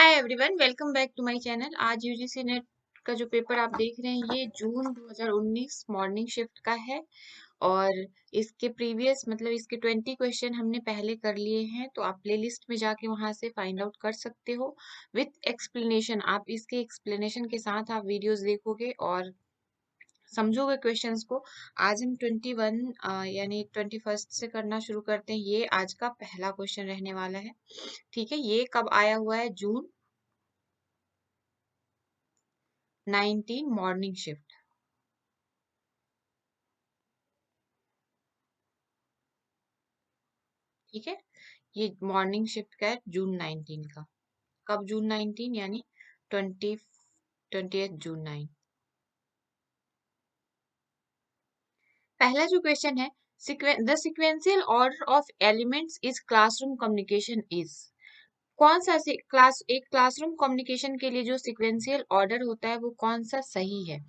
Hi everyone, welcome back to my channel. आज UGC NET का जो पेपर आप देख रहे हैं ये जून 2019 मॉर्निंग शिफ्ट का है। और इसके प्रीवियस मतलब इसके 20 क्वेश्चन हमने पहले कर लिए हैं, तो आप प्लेलिस्ट में जाके वहां से फाइंड आउट कर सकते हो विथ एक्सप्लेनेशन। आप इसके एक्सप्लेनेशन के साथ आप वीडियोस देखोगे और समझोगे क्वेश्चंस को। आज हम 21 यानी 21 से करना शुरू करते हैं। ये आज का पहला क्वेश्चन रहने वाला है। ठीक है, ये कब आया हुआ है? जून 19 मॉर्निंग शिफ्ट। ठीक है, ये मॉर्निंग शिफ्ट का है जून 19 का। कब? जून 19 यानी 20 जून 9। पहला जो क्वेश्चन है, the sequential order of elements is classroom communication is. कौन सा एक क्लासरूम कम्युनिकेशन के लिए जो सिक्वेंशियल ऑर्डर होता है वो कौन सा सही है?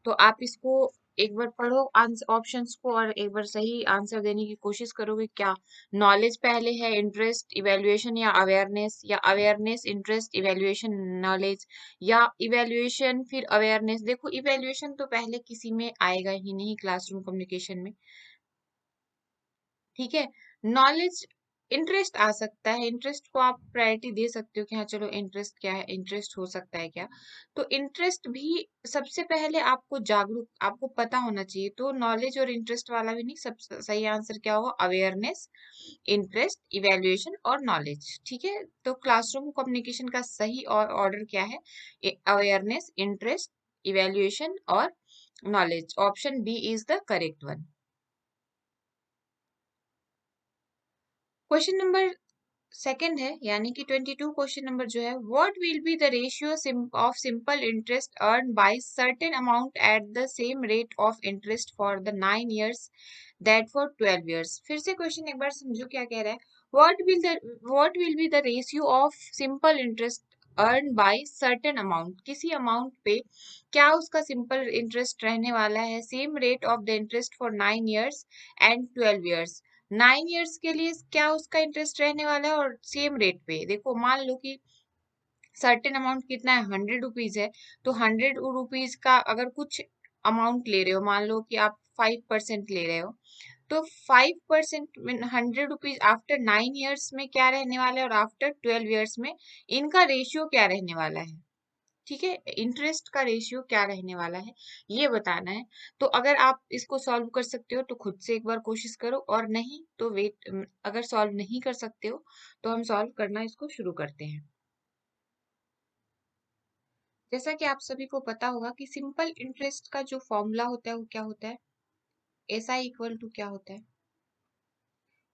तो आप इसको एक बार पढ़ो ऑप्शंस को और एक बार सही आंसर देने की कोशिश करोगे। क्या नॉलेज पहले है, इंटरेस्ट इवेल्युएशन या अवेयरनेस, या अवेयरनेस इंटरेस्ट इवेल्युएशन नॉलेज, या इवेल्युएशन फिर अवेयरनेस? देखो, इवेल्युएशन तो पहले किसी में आएगा ही नहीं क्लासरूम कम्युनिकेशन में। ठीक है, नॉलेज इंटरेस्ट आ सकता है। इंटरेस्ट को आप प्रायोरिटी दे सकते हो कि हाँ चलो इंटरेस्ट क्या है, इंटरेस्ट हो सकता है क्या। तो इंटरेस्ट भी सबसे पहले आपको जागरूक, आपको पता होना चाहिए। तो नॉलेज और इंटरेस्ट वाला भी नहीं, सब सही आंसर क्या होगा? अवेयरनेस, इंटरेस्ट, इवेल्युएशन और नॉलेज। ठीक है, तो क्लासरूम कम्युनिकेशन का सही ऑर्डर क्या है? अवेयरनेस, इंटरेस्ट, इवेल्युएशन और knowledge. Option B is the correct one. Question number second है, यानी कि 22 क्वेश्चन नंबर जो है, what will be the ratio of simple interest earn by certain amount at the same rate of interest for the 9 years that for 12 years। फिर से question एक बार समझो क्या कह रहा है। What will be the ratio of simple interest earn by certain amount, किसी amount पे क्या उसका सिंपल इंटरेस्ट रहने वाला है, same rate of the interest for 9 years and 12 years। 9 years के लिए क्या उसका इंटरेस्ट रहने वाला है और सेम रेट पे। देखो, मान लो कि सर्टेन अमाउंट कितना है, 100 रुपीज है। तो 100 रुपीज का अगर कुछ अमाउंट ले रहे हो, मान लो कि आप 5% ले रहे हो, तो 5% 100 रुपीज आफ्टर 9 years में क्या रहने वाला है और आफ्टर 12 years में इनका रेशियो क्या रहने वाला है। ठीक है, इंटरेस्ट का रेशियो क्या रहने वाला है ये बताना है। तो अगर आप इसको सॉल्व कर सकते हो तो खुद से एक बार कोशिश करो, और नहीं तो वेट, अगर सॉल्व नहीं कर सकते हो तो हम सॉल्व करना इसको शुरू करते हैं। जैसा कि आप सभी को पता होगा कि सिंपल इंटरेस्ट का जो फॉर्मूला होता है वो क्या होता है? SI इक्वल टू क्या होता है?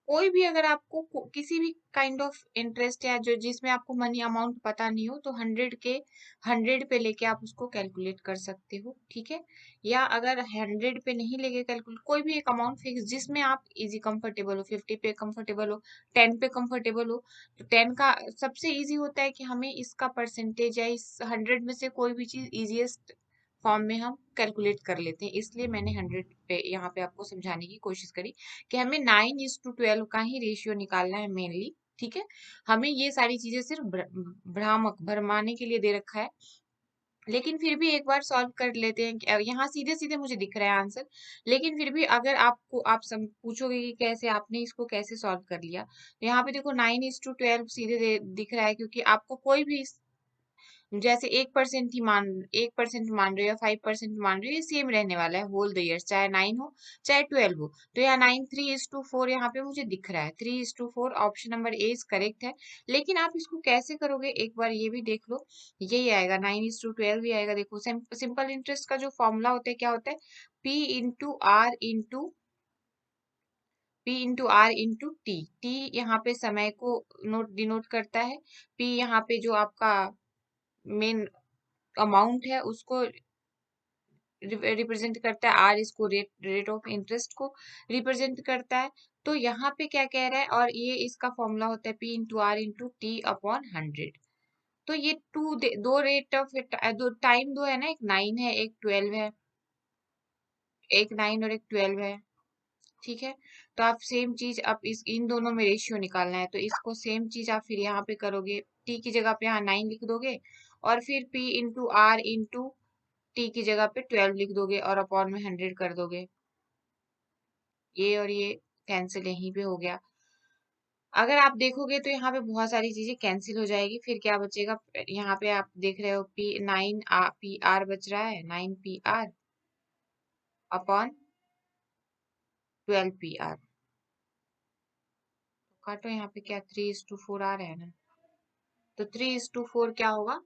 कोई भी अगर आपको किसी भी काइंड ऑफ इंटरेस्ट या जो जिसमें आपको मनी अमाउंट पता नहीं हो, तो 100 पे लेके आप उसको कैलकुलेट कर सकते हो। ठीक है, या अगर 100 पे नहीं लेके कैलकुलेट, कोई भी एक अमाउंट फिक्स जिसमें आप इजी कंफर्टेबल हो, 50 पे कंफर्टेबल हो, 10 पे कंफर्टेबल हो, तो 10 का सबसे इजी होता है कि हमें इसका परसेंटेज या इस 100 में से कोई भी चीज इजीएस्ट फॉर्म में हम कैलकुलेट कर लेते हैं। इसलिए मैंने 100 पे यहाँ पे आपको समझाने की कोशिश करी कि हमें 9:12 का ही रेशियो निकालना है मेनली। ठीक है, हमें ये सारी चीजें सिर्फ भ्रामक भरमाने के लिए दे रखा है, लेकिन फिर भी एक बार सॉल्व कर लेते हैं। यहाँ सीधे सीधे मुझे दिख रहा है आंसर, लेकिन फिर भी अगर आपको आप पूछोगे कि कैसे आपने इसको कैसे सॉल्व कर लिया, तो यहाँ पे देखो 9:12 सीधे दिख रहा है, क्योंकि आपको कोई भी जैसे 1% मान रहे हो या 5% मान रहे हो, ये सेम रहने वाला है होल द ईयर, चाहे 9 हो चाहे 12 हो। तो यहाँ 9:3:4 यहाँ पे मुझे दिख रहा है, 3:4 option number A is correct है। लेकिन आप इसको कैसे करोगे एक बार ये भी देख लो। यही आएगा, 9:12 ही आएगा। देखो, सिंपल इंटरेस्ट का जो फॉर्मूला होता है क्या होता है? P into R T. यहाँ पे समय को डिनोट करता है। P यहाँ पे जो आपका मेन अमाउंट है उसको रिप्रेजेंट करता है, आर इसको रेट ऑफ इंटरेस्ट को रिप्रेजेंट करता है। तो यहाँ पे क्या कह रहा है, और ये इसका फॉर्मूला होता है P/R/T/100। तो ये दो रेट ऑफ दो टाइम दो है ना, एक 9 है एक 12 है, एक 9 और एक 12 है। ठीक है। तो आप सेम चीज, आप इन दोनों में रेशियो निकालना है, तो इसको सेम चीज आप फिर यहाँ पे करोगे, टी की जगह पे यहाँ 9 लिख दोगे, और फिर P into R into T की जगह पे 12 लिख दोगे, और अपॉन में 100 कर दोगे। ये और ये कैंसिल यहीं पे हो गया। अगर आप देखोगे तो यहाँ पे बहुत सारी चीजें कैंसिल हो जाएगी, फिर क्या बचेगा, यहाँ पे आप देख रहे हो पी आर बच रहा है, 9 P R upon 12 P R. काटो यहाँ पे, क्या 3:4 आ रहा है ना, तो 3:4 क्या होगा,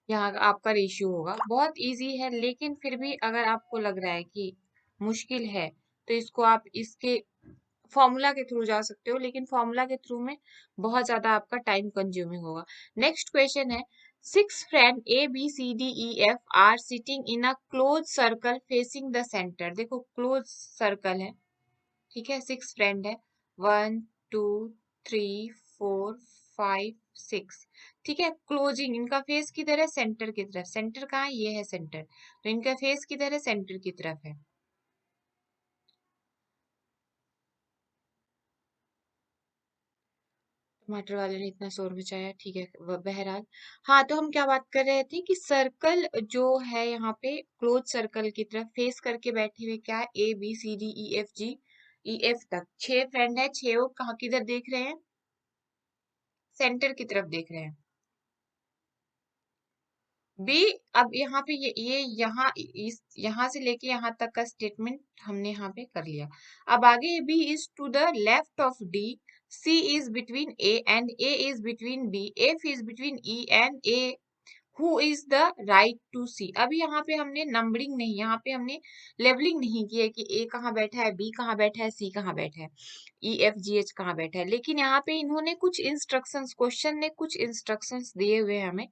यहाँ आपका रेशियो होगा। बहुत इजी है, लेकिन फिर भी अगर आपको लग रहा है कि मुश्किल है, तो इसको आप इसके फॉर्मूला के थ्रू जा सकते हो, लेकिन फॉर्मूला के थ्रू में बहुत ज्यादा आपका टाइम कंज्यूमिंग होगा। नेक्स्ट क्वेश्चन है, 6 friend A B C D E F are sitting in a close circle facing the centre. देखो क्लोज सर्कल है, ठीक है, 6 फ्रेंड है, 1 2 3 4 5 6, ठीक है। क्लोजिंग, इनका फेस किधर है, सेंटर की तरफ। सेंटर कहाँ है, ये है सेंटर, तो इनका फेस किधर है, सेंटर की तरफ है। टमाटर वाले ने इतना शोर मचाया, ठीक है, बहरहाल। हाँ, तो हम क्या बात कर रहे थे कि सर्कल जो है यहाँ पे क्लोज सर्कल की तरफ फेस करके बैठे हुए क्या है, A B C D E F G, E F तक 6 फ्रेंड है, 6 कहाँ किधर देख रहे हैं, सेंटर की तरफ देख रहे हैं। बी, अब यहाँ पे ये यहाँ इस यहाँ से लेके यहाँ तक का स्टेटमेंट हमने यहाँ पे कर लिया। अब आगे B is to the left of D, C is between A and A is between B, F is between E and A, who is the right to C. अभी यहाँ पे हमने नंबरिंग नहीं, यहाँ पे हमने लेवलिंग नहीं की है कि ए कहाँ बैठा है, बी कहाँ बैठा है, सी कहाँ बैठा है, ई एफ जी एच कहाँ बैठा है, लेकिन यहाँ पे इन्होंने कुछ इंस्ट्रक्शंस, क्वेश्चन ने कुछ इंस्ट्रक्शंस दिए हुए हैं हमें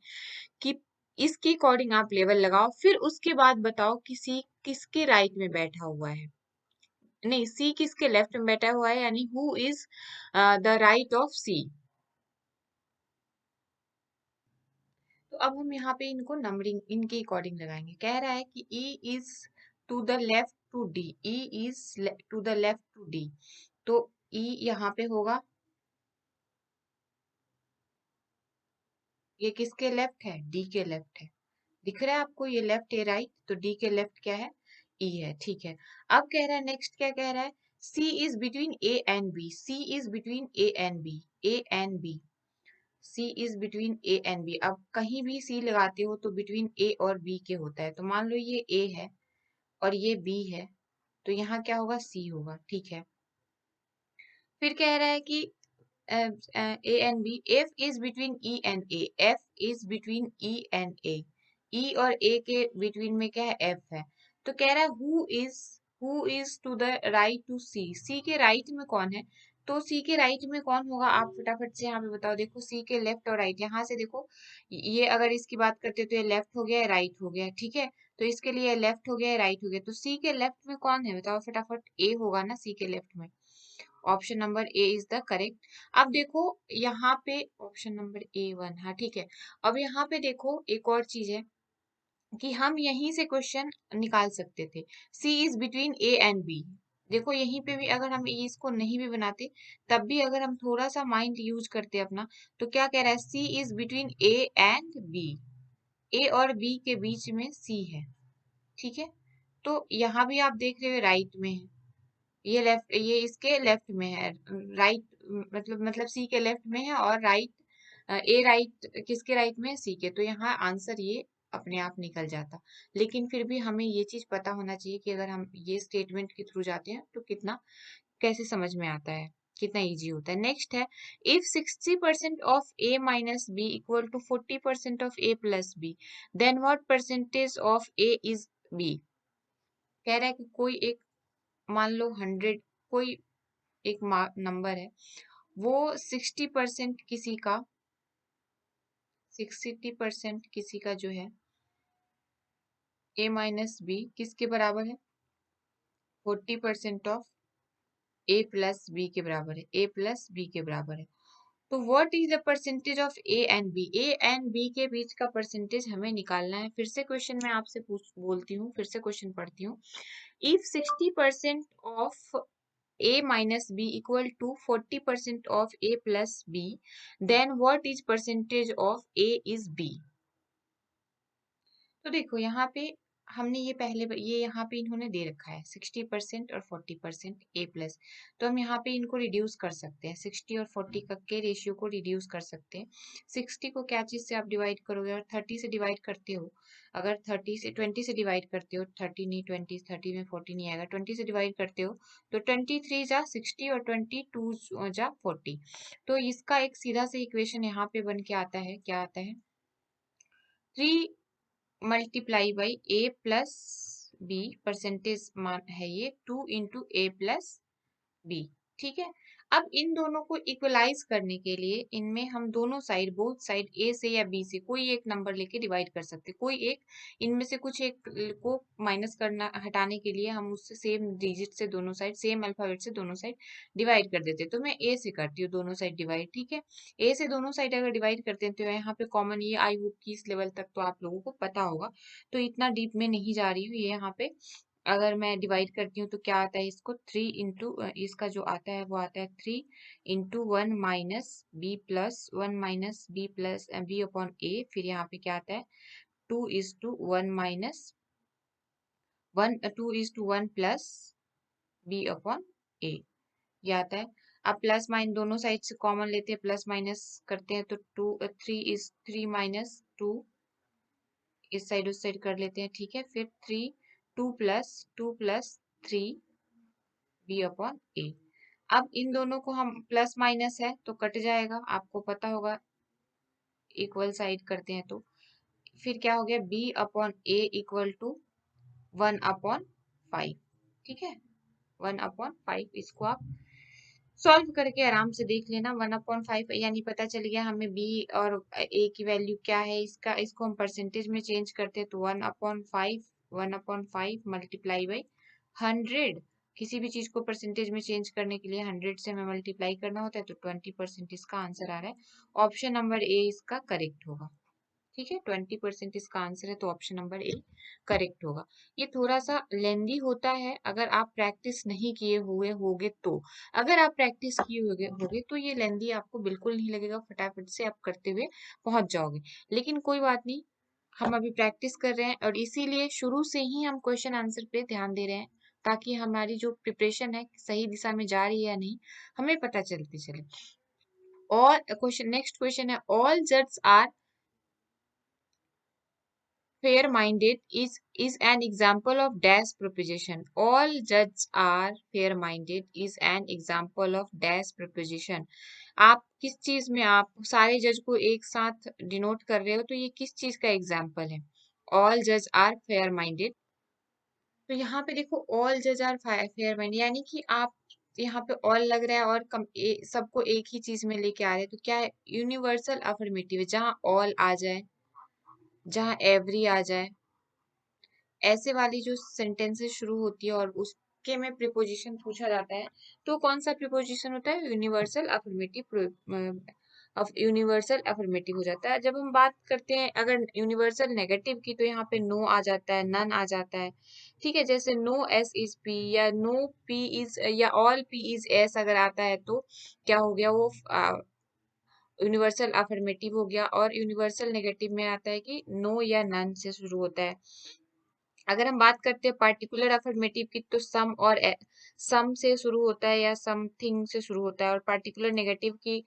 कि इसके अकॉर्डिंग आप लेवल लगाओ, फिर उसके बाद बताओ कि सी किसके राइट में बैठा हुआ है, नहीं सी किसके लेफ्ट में बैठा हुआ है, यानी who is the right of C. तो अब हम यहाँ पे इनको नंबरिंग इनके अकॉर्डिंग लगाएंगे। कह रहा है कि E is to the left to D, E is to the left to D, तो E यहाँ पे होगा, ये किसके लेफ्ट है, D के लेफ्ट है। दिख रहा है आपको, ये लेफ्ट है राइट, तो D के लेफ्ट क्या है, E है, ठीक है। अब कह रहा है नेक्स्ट, क्या कह रहा है, C is between A and B, C is between A and B, A and B, C is between A and B। अब कहीं भी C लगाते हो तो बिटवीन A और B के होता है, तो मान लो ये A है और ये B है, तो यहाँ क्या होगा, C होगा, ठीक है। फिर कह रहा है कि A and B, F is between E and A, F is between E and A, E और ए के बिटवीन में क्या है, एफ है। तो कह रहा है who is to the right to C, C के राइट में कौन है, तो सी के राइट में कौन होगा, आप फटाफट से यहाँ पे बताओ। देखो सी के लेफ्ट और राइट, यहाँ से देखो, ये अगर इसकी बात करते तो ये लेफ्ट हो गया, राइट हो गया, ठीक है। तो इसके लिए लेफ्ट हो गया, राइट हो गया, तो सी के लेफ्ट में कौन है बताओ फटाफट, ए होगा ना सी के लेफ्ट में। Option number A is the correct. अब देखो यहाँ पे ऑप्शन नंबर A1, हाँ ठीक है। अब यहाँ पे देखो एक और चीज है कि हम यहीं से क्वेश्चन निकाल सकते थे, C is between A and B। देखो यहीं पे भी अगर हम इसको नहीं भी बनाते, तब भी अगर हम थोड़ा सा माइंड यूज करते अपना, तो क्या कह रहा है, C is between A and B, A और B के बीच में C है, ठीक है। तो यहाँ भी आप देख रहे हो राइट में है, ये लेफ्ट, ये इसके लेफ्ट में है, राइट, मतलब सी के लेफ्ट में है, और राइट, ए राइट किसके राइट में है, सी के, तो यहाँ आंसर ये अपने आप निकल जाता। लेकिन फिर भी हमें ये चीज पता होना चाहिए कि अगर हम ये स्टेटमेंट के थ्रू जाते हैं तो कितना कैसे समझ में आता है, कितना इजी होता है। नेक्स्ट है, if 60% of A minus B equal to 40% of A plus B, then what percentage of A is B. कह रहा है कि कोई एक, मान लो 100, कोई एक नंबर है, वो 60% किसी का, 60% किसी का जो है a माइनस बी किसके बराबर है, 40% ऑफ a प्लस बी के बराबर है, a प्लस बी के बराबर है। तो what is the percentage of A and B, A and B के बीच का परसेंटेज हमें निकालना है। फिर से क्वेश्चन मैं आपसे बोलती हूँ, फिर से क्वेश्चन पढ़ती हूँ। If 60% of A minus B equal to 40% of A plus B, then what is percentage of A is B? तो देखो यहाँ पे हमने ये पहले ये यहाँ पे इन्होंने दे रखा है 60% और 40% A प्लस, तो हम यहाँ पे इनको रिड्यूस कर सकते हैं 60 और 40 का के रेशियो को रिड्यूस कर सकते हैं। 60 को क्या चीज से आप डिवाइड करोगे, और 30 से डिवाइड करते हो, अगर 30 से 20 से डिवाइड करते हो, 30 नहीं 20, 30 में 40 नहीं आएगा, 20 से डिवाइड करते हो तो 23 जा 60 और 22 जा 40। तो इसका एक सीधा से इक्वेशन यहाँ पे बन के आता है, क्या आता है, 3 multiply by A plus B, percentage मान है ये 2 इंटू ए प्लस बी। ठीक है, अब इन दोनों को इक्वलाइज करने के लिए इनमें हम दोनों साइड, बोथ साइड ए से या बी से कोई एक नंबर लेके डिवाइड कर सकते हैं। कोई एक इनमें से कुछ एक को माइनस करना, हटाने के लिए हम उससे सेम डिजिट से दोनों साइड, सेम अल्फाबेट से दोनों साइड डिवाइड कर देते हैं। तो मैं ए से करती हूँ दोनों साइड डिवाइड। ठीक है, ए से दोनों साइड अगर डिवाइड करते हैं तो यहाँ पे कॉमन ये, आई होप कि इस लेवल तक तो आप लोगों को पता होगा, तो इतना डीप में नहीं जा रही हूँ। ये यहाँ पे अगर मैं डिवाइड करती हूँ तो क्या आता है, इसको 3 इंटू, इसका जो आता है वो आता है 3 into 1 minus B plus 1 minus B plus B upon A, फिर यहाँ पे क्या आता है 2 is to 1 minus 2 is to 1 plus B upon A, ये आता है। अब प्लस माइनस दोनों साइड से कॉमन लेते हैं, प्लस माइनस करते हैं तो 3 इज 3 माइनस 2, इस साइड उस साइड कर लेते हैं। ठीक है, फिर 3 2 प्लस 3 बी अपॉन ए। अब इन दोनों को हम प्लस माइनस है तो कट जाएगा, आपको पता होगा, इक्वल साइड करते हैं तो फिर क्या हो गया, B upon A equal to 1/5। ठीक है, 1/5, इसको आप सॉल्व करके आराम से देख लेना। 1/5 यानी पता चल गया हमें बी और ए की वैल्यू क्या है। इसको हम परसेंटेज में चेंज करते हैं तो 1/5 मल्टीप्लाई बाई 100। किसी भी चीज को परसेंटेज में चेंज करने के लिए 100 से हमें मल्टीप्लाई करना होता है, तो 20% इसका आंसर आ रहा है। ऑप्शन नंबर ए इसका करेक्ट होगा। ठीक है, 20% इसका आंसर है, तो ऑप्शन नंबर ए करेक्ट होगा। ये थोड़ा सा लेंदी होता है अगर आप प्रैक्टिस नहीं किए हुए होगे तो। अगर आप प्रैक्टिस किए होगे तो ये लेंदी आपको बिल्कुल नहीं लगेगा, फटाफट से आप करते हुए पहुंच जाओगे। लेकिन कोई बात नहीं, हम अभी प्रैक्टिस कर रहे हैं और इसीलिए शुरू से ही हम क्वेश्चन आंसर पे ध्यान दे रहे हैं, ताकि हमारी जो प्रिपरेशन है सही दिशा में जा रही है या नहीं हमें पता चलते चले। और क्वेश्चन, नेक्स्ट क्वेश्चन है, all judges are fair-minded is an example of dash proposition. All judges are fair-minded is an example of dash proposition. आप किस चीज में, आप सारे जज को एक साथ डिनोट कर रहे हो, तो ये किस चीज का एग्जाम्पल है? ऑल जज आर फेयर माइंडेड। तो यहाँ पे देखो, ऑल जज आर फेयर माइंडेड यानी कि आप यहाँ पे ऑल लग रहा है और सबको एक ही चीज में लेके आ रहे हैं, तो क्या है, यूनिवर्सल अफर्मेटिव, जहाँ ऑल आ जाए, जहाँ एवरी आ जाए, ऐसे वाली जो सेंटेंसेस शुरू होती है और उसके में प्रीपोजिशन पूछा जाता है, तो कौन सा प्रीपोजिशन होता है, यूनिवर्सल अफर्मेटिव, यूनिवर्सल अफर्मेटिव हो जाता है। जब हम बात करते हैं अगर यूनिवर्सल नेगेटिव की, तो यहाँ पे नो आ जाता है, नन आ जाता है। ठीक है, जैसे नो एस इज पी, या नो पी इज, या ऑल पी इज एस अगर आता है तो क्या हो गया, वो यूनिवर्सल अफर्मेटिव हो गया। और यूनिवर्सल नेगेटिव में आता है कि नो या नन से शुरू होता है। अगर हम बात करते हैं पार्टिकुलर अफर्मेटिव की, तो सम और सम से शुरू होता है या समथिंग से शुरू होता है। और पार्टिकुलर नेगेटिव की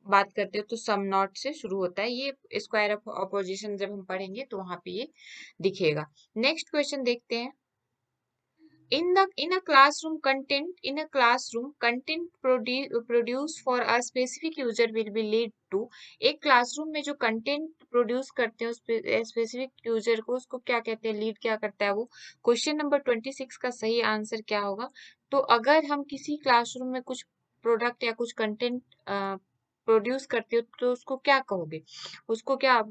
बात करते हो तो सम नॉट से शुरू होता है। ये स्क्वायर ऑफ अपोजिशन जब हम पढ़ेंगे तो वहां पे ये दिखेगा। नेक्स्ट क्वेश्चन देखते हैं, in a classroom content produced for a specific user will be lead to। एक क्लासरूम में जो कंटेंट प्रोड्यूस करते हैं उस स्पेसिफिक यूजर को, उसको क्या कहते हैं, लीड क्या करता है वो। क्वेश्चन नंबर 26 का सही आंसर क्या होगा? तो अगर हम किसी क्लासरूम में कुछ प्रोडक्ट या कुछ कंटेंट प्रोड्यूस करते हो तो उसको क्या कहोगे? उसको क्या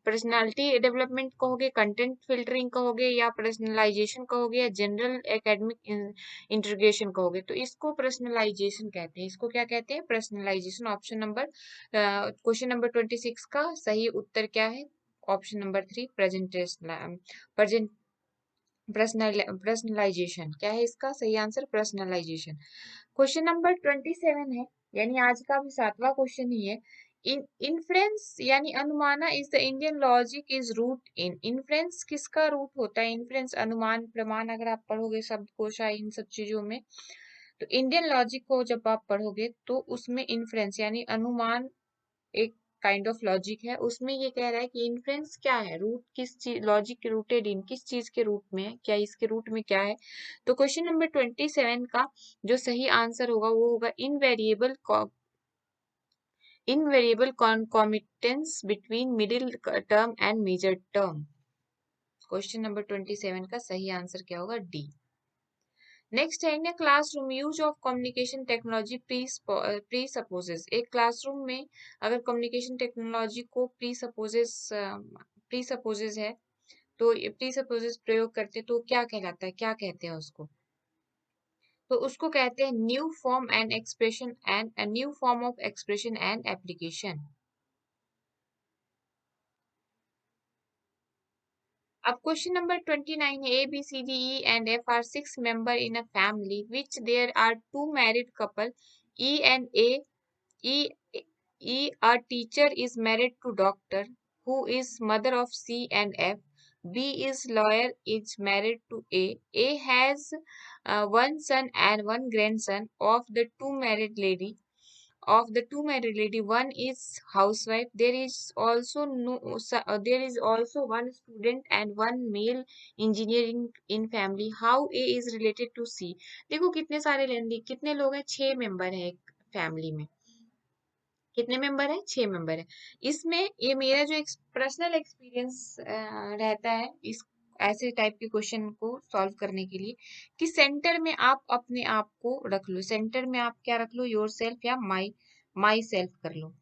पर्सनालिटी डेवलपमेंट कहोगे, कंटेंट फिल्टरिंग कहोगे, या पर्सनलाइजेशन कहोगे, या जनरल एकेडमिक इंटीग्रेशन कहोगे? तो इसको पर्सनलाइजेशन कहते हैं। इसको क्या कहते हैं? Personalisation. Option number, question number 26 का सही उत्तर क्या है? Option number 3, presentation, personalisation. क्या है इसका सही आंसर? पर्सनलाइजेशन। क्वेश्चन नंबर 27 है, यानी आज का भी 7वां क्वेश्चन ही है। इन्फ्रेंस यानी anumana is the Indian logic is root in. Inference किसका रूट होता है? इन्फ्रेंस अनुमान प्रमाण अगर आप पढ़ोगे शब्दकोश इन सब चीजों में, तो इंडियन लॉजिक को जब आप पढ़ोगे तो उसमें इन्फ्रेंस यानी अनुमान एक काइंड ऑफ लॉजिक है। उसमें ये कह रहा है कि इन्फ्रेंस क्या है, रूट किस चीज, लॉजिक रूटेड इन किस चीज के रूट में है, क्या इसके रूट में क्या है। तो क्वेश्चन नंबर 27 का जो सही आंसर होगा वो होगा invariable concomitance between middle term and major term. Question number 27 का सही आंसर क्या होगा? डी। नेक्स्ट है, in a classroom use of communication technology presupposes. एक क्लासरूम में अगर कम्युनिकेशन टेक्नोलॉजी को प्री सपोजेस है, तो प्री सपोजेस प्रयोग करते तो क्या कहलाता है, क्या कहते हैं उसको? तो उसको कहते हैं new form and expression and new form of expression and application. अब क्वेश्चन नंबर 29 है, A B C D E and F are 6 member in a family which there are 2 married couple E and A a teacher is married to doctor who is mother of C and F. B is lawyer is married to A. A has one son and one grandson. Of the two married lady, one is housewife. There is also one student and one male engineering in family. How A is related to C? देखो कितने लोग हैं? 6 member हैं एक family में। कितने member है? 6 member है। इसमें ये मेरा जो पर्सनल एक्सपीरियंस रहता है इस ऐसे टाइप के क्वेश्चन को सॉल्व करने के लिए, कि सेंटर में आप अपने आप को रख लो। सेंटर में आप क्या रख लो? योर सेल्फ या माई सेल्फ कर लो।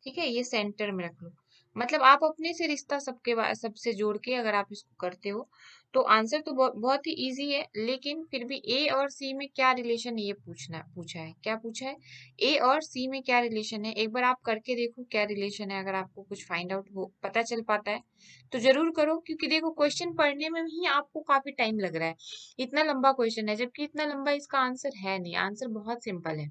ठीक है, ये सेंटर में रख लो। मतलब आप अपने से रिश्ता सबसे जोड़ के अगर आप इसको करते हो तो आंसर तो बहुत ही इजी है। लेकिन फिर भी ए और सी में क्या रिलेशन है ये पूछा है। क्या पूछा है? ए और सी में क्या रिलेशन है, एक बार आप करके देखो क्या रिलेशन है। अगर आपको कुछ फाइंड आउट हो, पता चल पाता है तो जरूर करो, क्योंकि देखो क्वेश्चन पढ़ने में ही आपको काफी टाइम लग रहा है। इतना लंबा क्वेश्चन है, जबकि इतना लंबा इसका आंसर है नहीं, आंसर बहुत सिंपल है।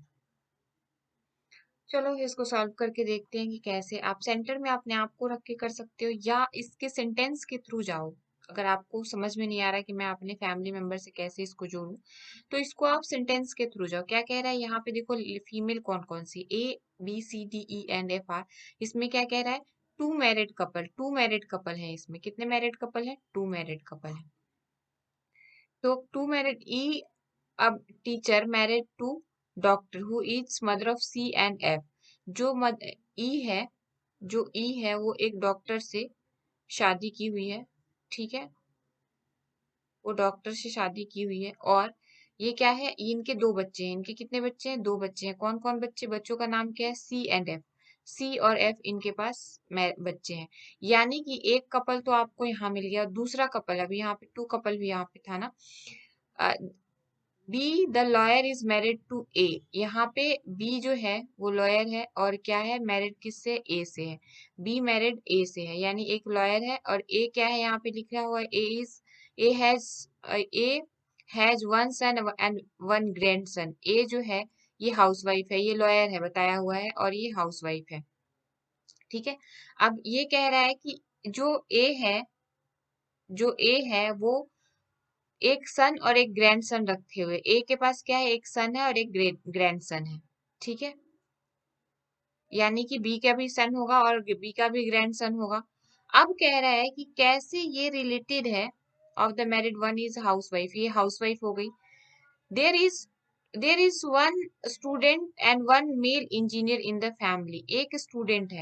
चलो इसको सॉल्व करके देखते हैं कि कैसे आप सेंटर में अपने आप को रख के कर सकते हो, या इसके सेंटेंस के थ्रू जाओ। अगर आपको समझ में नहीं आ रहा है कि मैं अपने फैमिली मेंबर से कैसे इसको जोड़ूं, तो इसको आप सेंटेंस के थ्रू जाओ। क्या कह रहा है यहाँ पे? देखो फीमेल कौन कौन सी, A B C D E and F are. इसमें क्या कह रहा है? टू मैरिड कपल है। इसमें कितने मैरिड कपल है? 2 मैरिड कपल है। तो टू मैरिड ई, अब teacher married to doctor who is mother of C and F. जो ई है, जो ई है वो एक डॉक्टर से शादी की हुई है। ठीक है, वो डॉक्टर से शादी की हुई है। और ये क्या है? ये इनके 2 बच्चे हैं। इनके कितने बच्चे हैं? 2 बच्चे हैं। कौन कौन बच्चे? बच्चों का नाम क्या है? सी एंड एफ। सी और एफ इनके पास बच्चे हैं। यानी कि एक कपल तो आपको यहाँ मिल गया, दूसरा कपल, अभी यहाँ पे 2 कपल भी यहाँ पे था ना। B the lawyer is married to A. यहाँ पे बी जो है वो लॉयर है, और क्या है? मैरिड किससे? ए से है। बी मैरिड ए से है, यानी एक लॉयर है। और ए क्या है? यहाँ पे लिखा हुआ है A has one son and one grandson. A जो है ये हाउसवाइफ है, ये लॉयर है बताया हुआ है, और ये हाउसवाइफ है। ठीक है, अब ये कह रहा है कि जो ए है वो एक सन और एक ग्रैंडसन रखे हुए। ए के पास क्या है? एक सन है और एक ग्रैंडसन है। ठीक है, यानी कि बी का भी सन होगा और बी का भी ग्रैंडसन होगा। अब कह रहा है कि कैसे ये रिलेटेड है। Of the married one is housewife, ये हाउसवाइफ हो गई। There is there is one student and one male engineer in the family. एक स्टूडेंट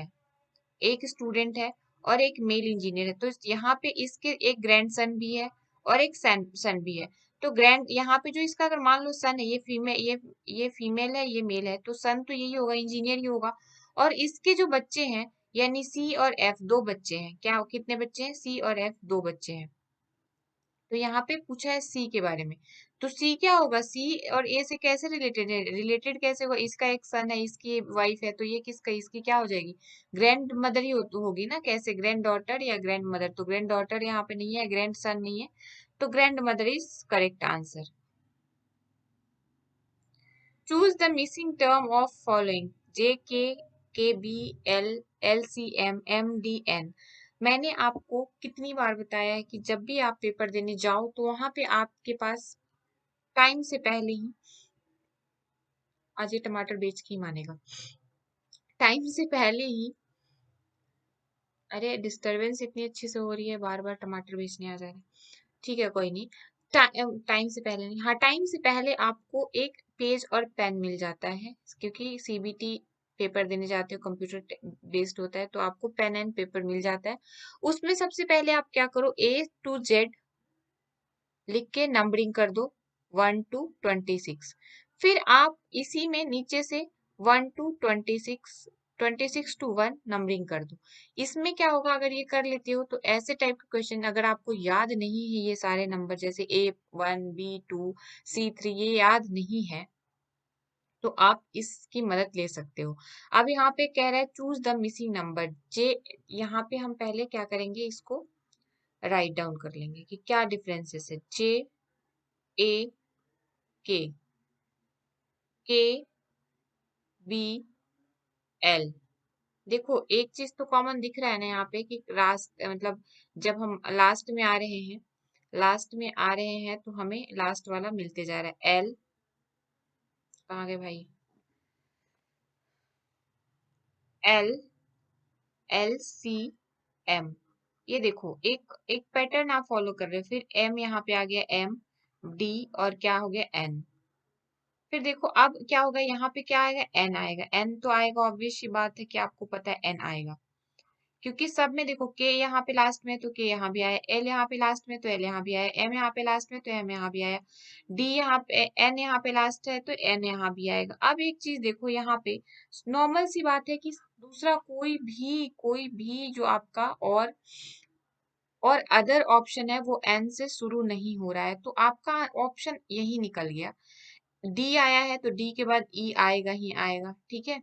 है और एक मेल इंजीनियर है। तो यहाँ पे इसके एक ग्रैंडसन भी है और एक सन भी है। तो यहाँ पे जो इसका अगर मान लो सन है, ये फीमेल है, ये मेल है, तो सन तो यही होगा, इंजीनियर ही होगा। और इसके जो बच्चे हैं, यानी सी और एफ 2 बच्चे हैं। क्या कितने बच्चे हैं? सी और एफ 2 बच्चे हैं। तो यहाँ पे पूछा है सी के बारे में, तो सी क्या होगा, सी और ए से कैसे रिलेटेड है, रिलेटेड कैसे होगा, इसका एक सन है, इसकी वाइफ है, तो ये किसका, इसकी क्या हो जाएगी, ग्रैंड मदर ही होगी ना, कैसे ग्रैंड डॉटर या ग्रैंड मदर, तो ग्रैंड डॉटर यहाँ पे नहीं है, ग्रैंड सन नहीं है, तो grandmother is correct answer. Choose the missing term of following, J K B L L C M D N. मैंने आपको कितनी बार बताया है कि जब भी आप पेपर देने जाओ तो वहां पे आपके पास टाइम से पहले ही, आज ये टमाटर बेच के ही मानेगा, टाइम से पहले ही, अरे डिस्टरबेंस इतनी अच्छी से हो रही है, बार बार टमाटर बेचने आ जा रहे हैं, ठीक है कोई नहीं, टाइम से पहले नहीं, हाँ टाइम से पहले आपको एक पेज और पेन मिल जाता है, क्योंकि सीबीटी पेपर देने जाते हो कंप्यूटर बेस्ड होता है, तो आपको पेन एंड पेपर मिल जाता है। उसमें सबसे पहले आप क्या करो, A to Z लिख के नंबरिंग कर दो 1 to 26, फिर आप इसी में नीचे से 1 to 26, 26 to 1 नंबरिंग कर दो। इसमें क्या होगा, अगर ये कर लेते हो तो ऐसे टाइप के क्वेश्चन अगर आपको याद नहीं है, ये सारे नंबर जैसे A1 B2 C3 ये याद नहीं है, तो आप इसकी मदद ले सकते हो। अब यहाँ पे कह रहा है चूज द मिसिंग नंबर, जे यहाँ पे हम पहले क्या करेंगे, इसको राइट डाउन कर लेंगे कि क्या डिफरेंसेस है, J A के बी एल। देखो एक चीज तो कॉमन दिख रहा है ना यहाँ पे कि लास्ट मतलब जब हम लास्ट में आ रहे हैं, लास्ट में आ रहे हैं तो हमें लास्ट वाला मिलते जा रहा है, एल कहाँ गए भाई, एल एल सी एम, ये देखो एक एक पैटर्न आप फॉलो कर रहे हो, फिर एम यहाँ पे आ गया, एम डी और क्या हो गया एन, फिर देखो अब क्या होगा, यहाँ पे क्या आएगा, एन आएगा, एन तो आएगा, ऑब्वियस सी बात है कि आपको पता है एन आएगा, क्योंकि सब में देखो के यहाँ पे लास्ट में तो के यहाँ भी आया, एल यहाँ पे लास्ट में तो एल यहाँ भी आया, एम यहाँ पे लास्ट में तो एम यहाँ भी आया, डी यहाँ पे एन यहाँ पे लास्ट है तो एन यहाँ भी आएगा। अब एक चीज देखो यहाँ पे नॉर्मल सी बात है कि दूसरा कोई भी जो आपका और अदर ऑप्शन है वो एन से शुरू नहीं हो रहा है, तो आपका ऑप्शन यही निकल गया, डी आया है तो डी के बाद ई आएगा ही आएगा, ठीक है,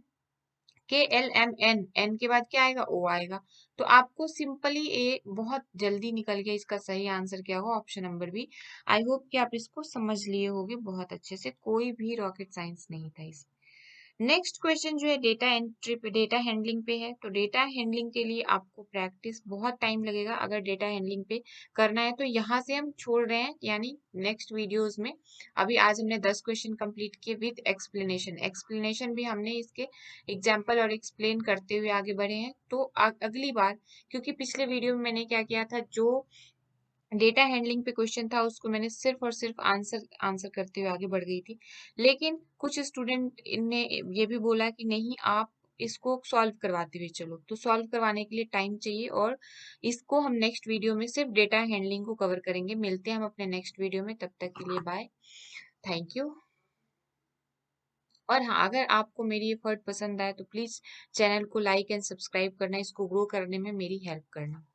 के एल एम एन, एन के बाद क्या आएगा, ओ आएगा, तो आपको सिंपली ए बहुत जल्दी निकल गया, इसका सही आंसर क्या होगा, option number B. I hope कि आप इसको समझ लिए होगे बहुत अच्छे से, कोई भी रॉकेट साइंस नहीं था इसमें। नेक्स्ट क्वेश्चन जो है डेटा एंट्री पे, डेटा हैंडलिंग पे है, तो डेटा हैंडलिंग के लिए आपको प्रैक्टिस बहुत टाइम लगेगा, अगर डेटा हैंडलिंग पे करना है तो यहाँ से हम छोड़ रहे हैं, यानी नेक्स्ट वीडियोस में। अभी आज हमने 10 क्वेश्चन कंप्लीट किए विद एक्सप्लेनेशन, एक्सप्लेनेशन भी हमने इसके एग्जाम्पल और एक्सप्लेन करते हुए आगे बढ़े हैं, तो अगली बार, क्योंकि पिछले वीडियो में मैंने क्या किया था, जो डेटा हैंडलिंग पे क्वेश्चन था उसको मैंने सिर्फ और सिर्फ आंसर आंसर करते हुए आगे बढ़ गई थी, लेकिन कुछ स्टूडेंट ने ये भी बोला कि नहीं आप इसको सॉल्व करवाते हुए चलो, तो सॉल्व करवाने के लिए टाइम चाहिए, और इसको हम नेक्स्ट वीडियो में सिर्फ डेटा हैंडलिंग को कवर करेंगे। मिलते हैं हम अपने नेक्स्ट वीडियो में, तब तक के लिए बाय, थैंक यू। और हाँ, अगर आपको मेरी एफर्ट पसंद आए तो प्लीज चैनल को लाइक एंड सब्सक्राइब करना, इसको ग्रो करने में मेरी हेल्प करना।